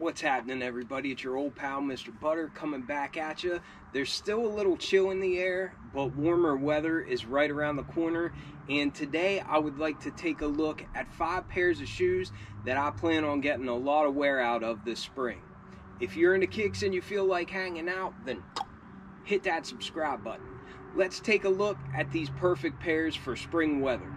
What's happening, everybody? It's your old pal Mr. Butter coming back at you. There's still a little chill in the air, but warmer weather is right around the corner, and today I would like to take a look at 5 pairs of shoes that I plan on getting a lot of wear out of this spring. If you're into kicks and you feel like hanging out, then hit that subscribe button. Let's take a look at these perfect pairs for spring weather.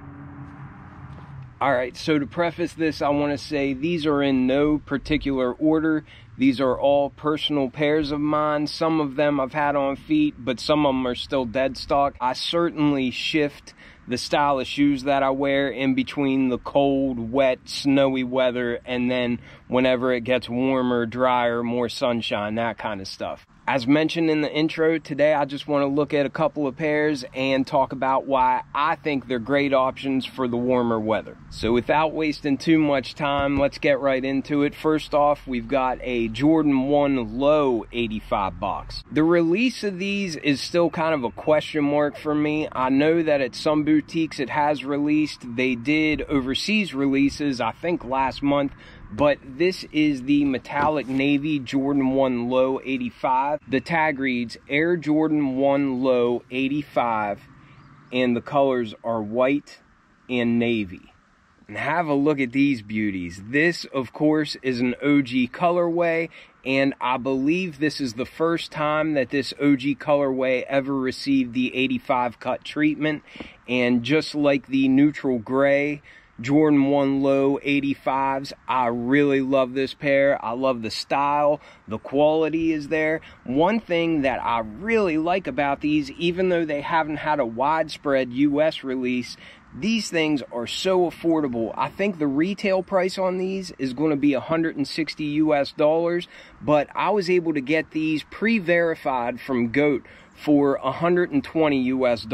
Alright, so to preface this, I want to say these are in no particular order. These are all personal pairs of mine. Some of them I've had on feet, but some of them are still dead stock. I certainly shift the style of shoes that I wear in between the cold, wet, snowy weather and then whenever it gets warmer, drier, more sunshine, that kind of stuff. As mentioned in the intro, today I just want to look at a couple of pairs and talk about why I think they're great options for the warmer weather. So without wasting too much time, let's get right into it. First off, we've got a Jordan 1 Low 85 box. The release of these is still kind of a question mark for me. I know that at some boutiques it has released. They did overseas releases, I think last month. But this is the metallic navy Jordan 1 Low 85. The tag reads Air Jordan 1 Low 85, and the colors are white and navy. And have a look at these beauties. This, of course, is an OG colorway, and I believe this is the first time that this OG colorway ever received the 85 cut treatment. And just like the neutral gray Jordan 1 Low 85s, I really love this pair. I love the style, the quality is there. One thing that I really like about these, even though they haven't had a widespread US release, these things are so affordable. I think the retail price on these is going to be $160 US, but I was able to get these pre-verified from GOAT for $120 US.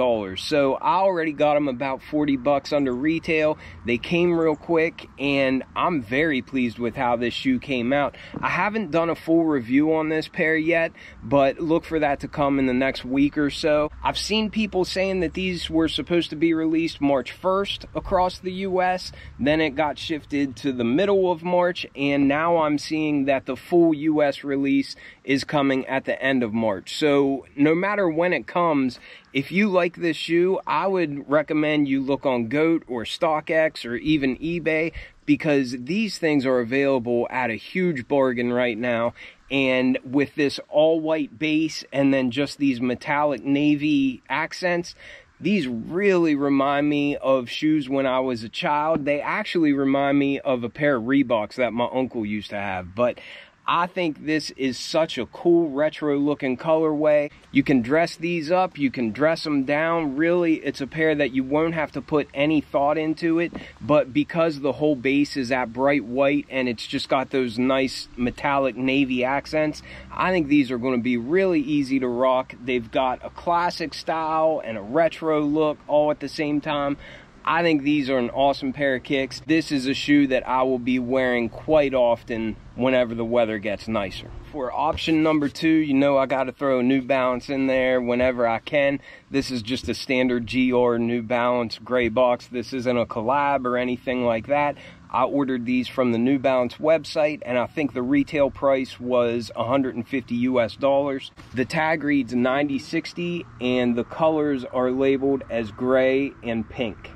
So I already got them about 40 bucks under retail. They came real quick, and I'm very pleased with how this shoe came out. I haven't done a full review on this pair yet, but look for that to come in the next week or so. I've seen people saying that these were supposed to be released March 1st across the US, then it got shifted to the middle of March, and now I'm seeing that the full US release is coming at the end of March. So no matter when it comes, if you like this shoe, I would recommend you look on GOAT or StockX or even eBay, because these things are available at a huge bargain right now. And with this all white base and then just these metallic navy accents, these really remind me of shoes when I was a child. They actually remind me of a pair of Reeboks that my uncle used to have. But I think this is such a cool retro looking colorway. You can dress these up, you can dress them down. Really, it's a pair that you won't have to put any thought into it, but because the whole base is that bright white and it's just got those nice metallic navy accents, I think these are going to be really easy to rock. They've got a classic style and a retro look all at the same time. I think these are an awesome pair of kicks. This is a shoe that I will be wearing quite often whenever the weather gets nicer. For option number 2, you know I got to throw a New Balance in there whenever I can. This is just a standard GR New Balance gray box. This isn't a collab or anything like that. I ordered these from the New Balance website, and I think the retail price was $150 US. The tag reads 9060, and the colors are labeled as gray and pink.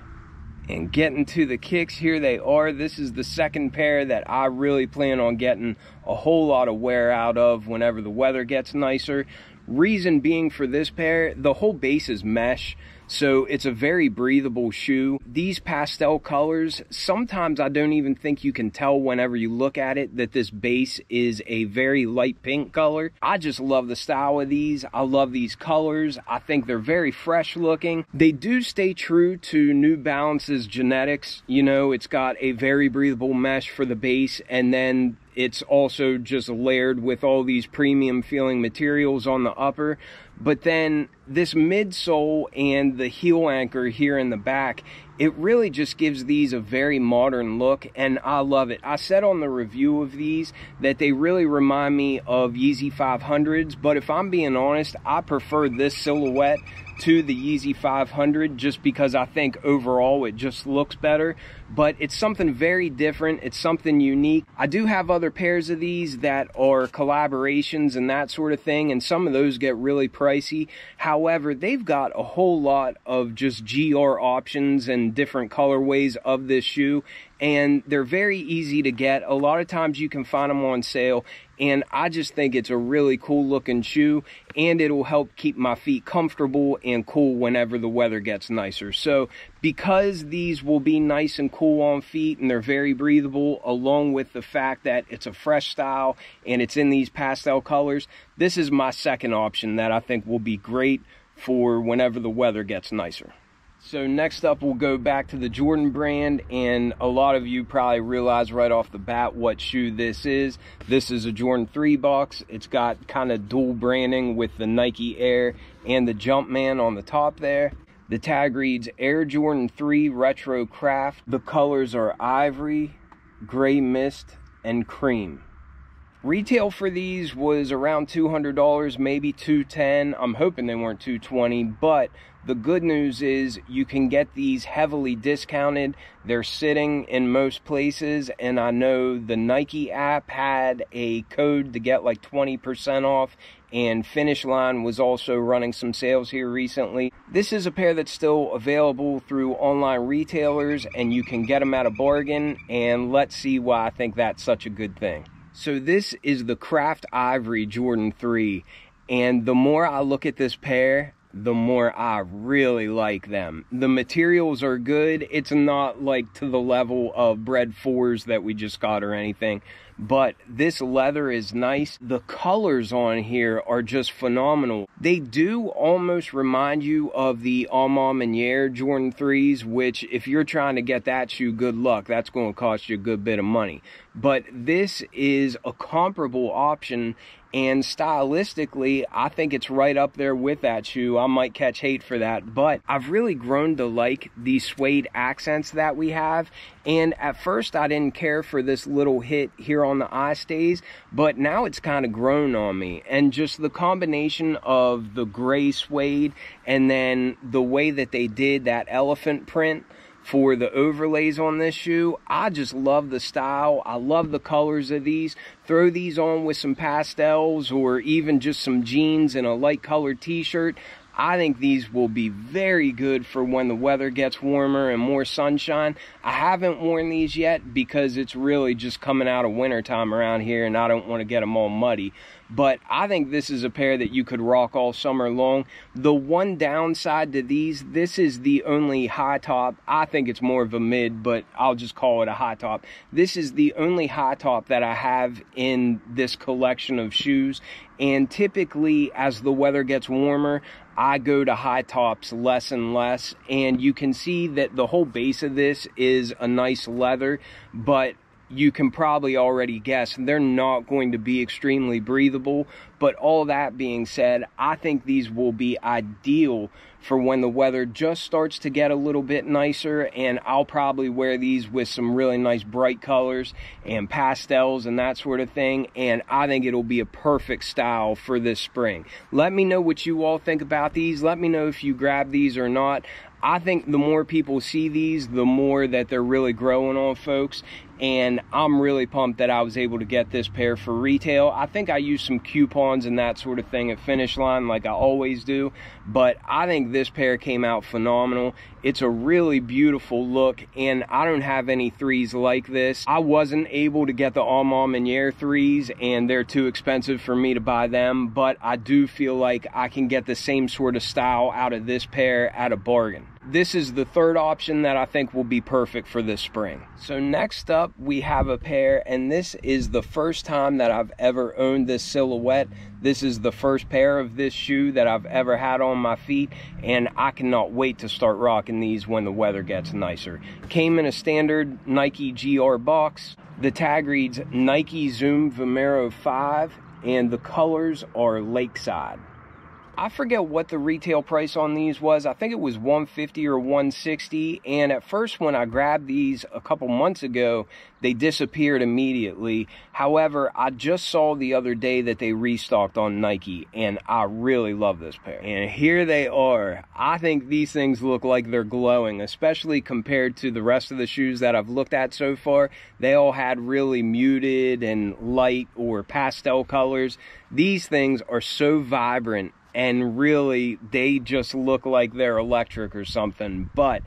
And getting to the kicks, here they are. This is the second pair that I really plan on getting a whole lot of wear out of whenever the weather gets nicer. Reason being for this pair, the whole base is mesh, so it's a very breathable shoe. These pastel colors, sometimes I don't even think you can tell whenever you look at it that this base is a very light pink color. I just love the style of these. I love these colors. I think they're very fresh looking. They do stay true to New Balance's genetics. You know, it's got a very breathable mesh for the base, and then it's also just layered with all these premium feeling materials on the upper. But then this midsole and the heel anchor here in the back, it really just gives these a very modern look, and I love it. I said on the review of these that they really remind me of Yeezy 500s, but if I'm being honest, I prefer this silhouette to the Yeezy 500 just because I think overall it just looks better, but it's something very different. It's something unique. I do have other pairs of these that are collaborations and that sort of thing, and some of those get really pricey. However, they've got a whole lot of just GR options and different colorways of this shoe, and they're very easy to get. A lot of times you can find them on sale, and I just think it's a really cool looking shoe, and it'll help keep my feet comfortable and cool whenever the weather gets nicer. So because these will be nice and cool on feet and they're very breathable, along with the fact that it's a fresh style and it's in these pastel colors, this is my second option that I think will be great for whenever the weather gets nicer. So next up, we'll go back to the Jordan brand, and a lot of you probably realize right off the bat what shoe this is. This is a Jordan 3 box. It's got kind of dual branding with the Nike Air and the Jumpman on the top there. The tag reads Air Jordan 3 Retro Craft. The colors are ivory, gray mist, and cream. Retail for these was around $200, maybe $210. I'm hoping they weren't $220, but the good news is you can get these heavily discounted. They're sitting in most places, and I know the Nike app had a code to get like 20% off, and Finish Line was also running some sales here recently. This is a pair that's still available through online retailers, and you can get them at a bargain, and let's see why I think that's such a good thing. So this is the Craft Ivory Jordan 3, and the more I look at this pair, the more I really like them. The materials are good. It's not like to the level of Bred 4s that we just got or anything, but this leather is nice. The colors on here are just phenomenal. They do almost remind you of the Alma Maniere Jordan 3s, which if you're trying to get that shoe, good luck. That's going to cost you a good bit of money. But this is a comparable option, and stylistically, I think it's right up there with that shoe. I might catch hate for that, but I've really grown to like these suede accents that we have. And at first, I didn't care for this little hit here on the eye stays, but now it's kind of grown on me. And just the combination of the gray suede and then the way that they did that elephant print for the overlays on this shoe, I just love the style. I love the colors of these. Throw these on with some pastels or even just some jeans and a light colored t-shirt. I think these will be very good for when the weather gets warmer and more sunshine. I haven't worn these yet because it's really just coming out of winter time around here and I don't want to get them all muddy. But I think this is a pair that you could rock all summer long. The one downside to these, this is the only high top. I think it's more of a mid, but I'll just call it a high top. This is the only high top that I have in this collection of shoes. And typically, as the weather gets warmer, I go to high tops less and less. And you can see that the whole base of this is a nice leather, but you can probably already guess they're not going to be extremely breathable. But all that being said, I think these will be ideal for when the weather just starts to get a little bit nicer, and I'll probably wear these with some really nice bright colors and pastels and that sort of thing, and I think it'll be a perfect style for this spring. Let me know what you all think about these. Let me know if you grab these or not. I think the more people see these, the more that they're really growing on folks, and I'm really pumped that I was able to get this pair for retail. I think I used some coupons and that sort of thing at Finish Line like I always do, but I think this pair came out phenomenal. It's a really beautiful look, and I don't have any 3s like this. I wasn't able to get the Alma Maniere 3s, and they're too expensive for me to buy them, but I do feel like I can get the same sort of style out of this pair at a bargain. This is the third option that I think will be perfect for this spring. So next up, we have a pair, and this is the first time that I've ever owned this silhouette. This is the first pair of this shoe that I've ever had on my feet, and I cannot wait to start rocking these when the weather gets nicer. Came in a standard Nike GR box. The tag reads Nike Zoom Vomero 5, and the colors are Lakeside. I forget what the retail price on these was. I think it was $150 or $160. And at first, when I grabbed these a couple months ago, they disappeared immediately. However, I just saw the other day that they restocked on Nike, and I really love this pair. And here they are. I think these things look like they're glowing, especially compared to the rest of the shoes that I've looked at so far. They all had really muted and light or pastel colors. These things are so vibrant, and really, they just look like they're electric or something. But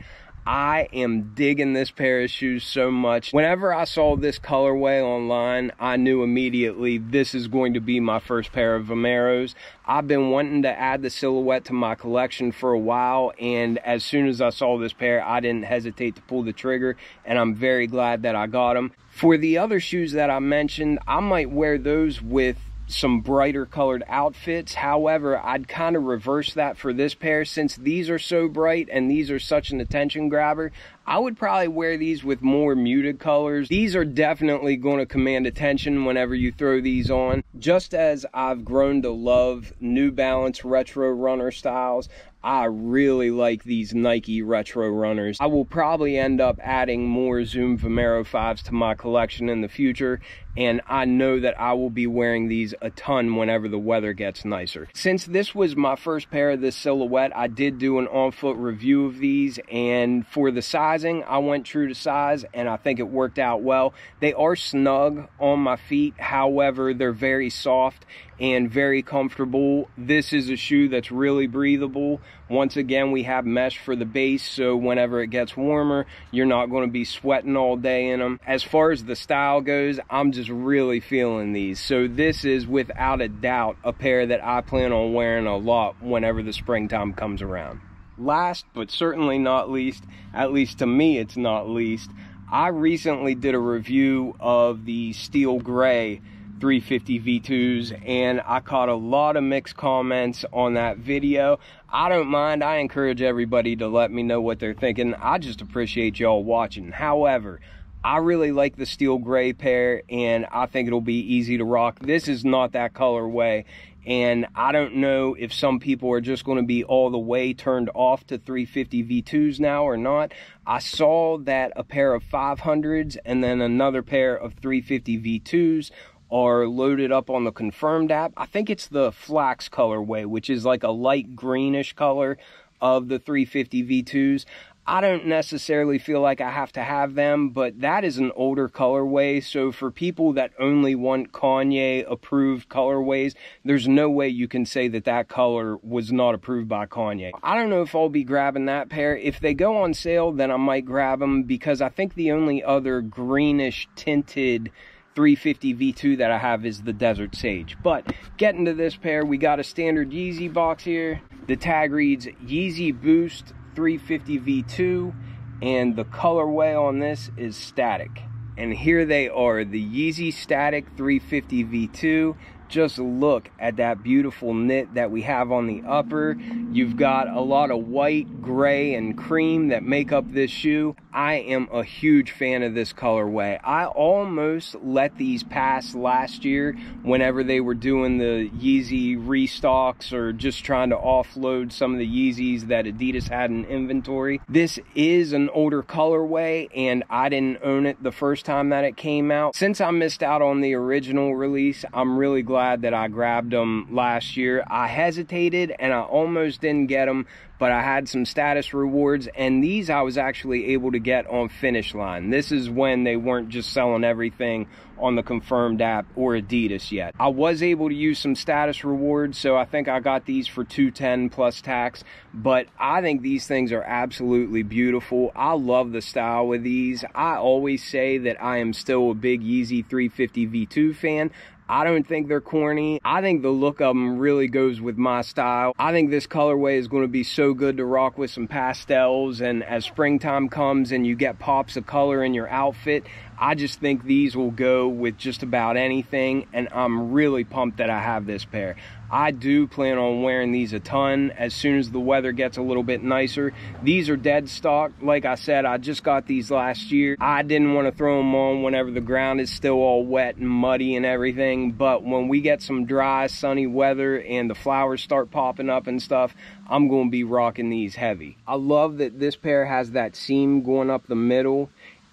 I am digging this pair of shoes so much. Whenever I saw this colorway online, I knew immediately this is going to be my first pair of vomeros. I've been wanting to add the silhouette to my collection for a while, and as soon as I saw this pair, I didn't hesitate to pull the trigger, and I'm very glad that I got them. For the other shoes that I mentioned, I might wear those with some brighter colored outfits. However, I'd kind of reverse that for this pair. Since these are so bright and these are such an attention grabber, I would probably wear these with more muted colors. These are definitely going to command attention whenever you throw these on. Just as I've grown to love New Balance retro runner styles, I really like these Nike retro runners. I will probably end up adding more Zoom Vomero 5s to my collection in the future, and I know that I will be wearing these a ton whenever the weather gets nicer. Since this was my first pair of this silhouette, I did do an on-foot review of these, and for the sizing, I went true to size, and I think it worked out well. They are snug on my feet, however, they're very soft and very comfortable. This is a shoe that's really breathable. Once again, we have mesh for the base, so whenever it gets warmer, you're not going to be sweating all day in them. As far as the style goes, I'm just really feeling these. So this is without a doubt a pair that I plan on wearing a lot whenever the springtime comes around. Last but certainly not least, at least to me it's not least, I recently did a review of the steel gray 350 V2s, and I caught a lot of mixed comments on that video. I don't mind. I encourage everybody to let me know what they're thinking. I just appreciate y'all watching. However, I really like the steel gray pair, and I think it'll be easy to rock. This is not that colorway, and I don't know if some people are just going to be all the way turned off to 350 V2s now or not. I saw that a pair of 500s and then another pair of 350 V2s are loaded up on the Confirmed app. I think it's the flax colorway, which is like a light greenish color of the 350 V2s. I don't necessarily feel like I have to have them, but that is an older colorway, so for people that only want Kanye approved colorways, there's no way you can say that that color was not approved by Kanye. I don't know if I'll be grabbing that pair. If they go on sale, then I might grab them, because I think the only other greenish tinted 350 V2 that I have is the Desert Sage. But getting to this pair, we got a standard Yeezy box here. The tag reads Yeezy Boost 350 V2, and the colorway on this is Static. And here they are, the Yeezy Static 350 V2. Just look at that beautiful knit that we have on the upper. You've got a lot of white, gray, and cream that make up this shoe. I am a huge fan of this colorway. I almost let these pass last year whenever they were doing the Yeezy restocks or just trying to offload some of the Yeezys that Adidas had in inventory. This is an older colorway, and I didn't own it the first time that it came out. Since I missed out on the original release, I'm really glad that I grabbed them last year. I hesitated and I almost didn't get them, but I had some status rewards, and these I was actually able to get on Finish Line. This is when they weren't just selling everything on the Confirmed app or Adidas yet. I was able to use some status rewards, so I think I got these for $210 plus tax, but I think these things are absolutely beautiful. I love the style of these. I always say that I am still a big Yeezy 350 V2 fan. I don't think they're corny. I think the look of them really goes with my style. I think this colorway is going to be so good to rock with some pastels, and as springtime comes and you get pops of color in your outfit, I just think these will go with just about anything, and I'm really pumped that I have this pair. I do plan on wearing these a ton as soon as the weather gets a little bit nicer. These are dead stock. Like I said, I just got these last year. I didn't want to throw them on whenever the ground is still all wet and muddy and everything, but when we get some dry, sunny weather and the flowers start popping up and stuff, I'm going to be rocking these heavy. I love that this pair has that seam going up the middle,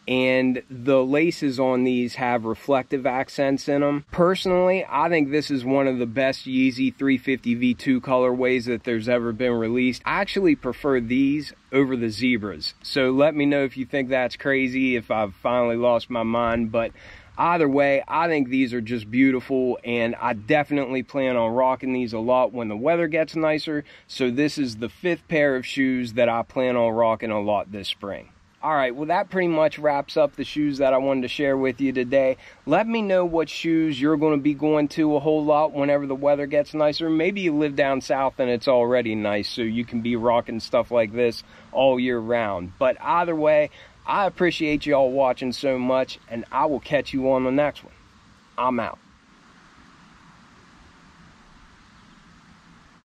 and the laces on these have reflective accents in them. Personally, I think this is one of the best Yeezy 350 V2 colorways that there's ever been released. I actually prefer these over the zebras, so let me know if you think that's crazy, if I've finally lost my mind, but either way, I think these are just beautiful, and I definitely plan on rocking these a lot when the weather gets nicer. So this is the 5th pair of shoes that I plan on rocking a lot this spring. Alright, well that pretty much wraps up the shoes that I wanted to share with you today. Let me know what shoes you're going to be going to a whole lot whenever the weather gets nicer. Maybe you live down south and it's already nice, so you can be rocking stuff like this all year round. But either way, I appreciate you all watching so much, and I will catch you on the next one. I'm out.